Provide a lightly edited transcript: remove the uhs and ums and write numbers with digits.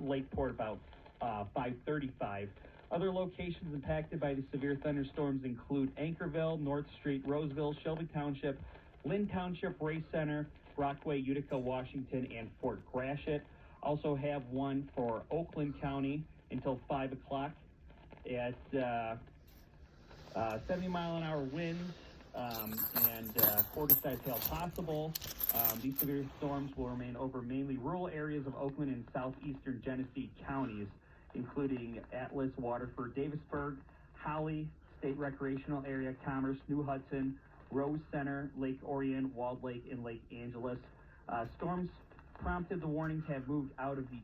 Lakeport about 5:35. Other locations impacted by the severe thunderstorms include Anchorville, North Street, Roseville, Shelby Township, Lynn Township, Ray Center, Rockaway, Utica, Washington, and Fort Gratiot. Also have one for Oakland County until 5 o'clock at 70-mile-an-hour winds and quarter-size hail possible. These severe storms will remain over mainly rural areas of Oakland and southeastern Genesee counties, including Atlas, Waterford, Davisburg, Holly, State Recreational Area, Commerce, New Hudson, Rose Center, Lake Orion, Walled Lake, and Lake Angeles. Storms prompted the warnings have moved out of the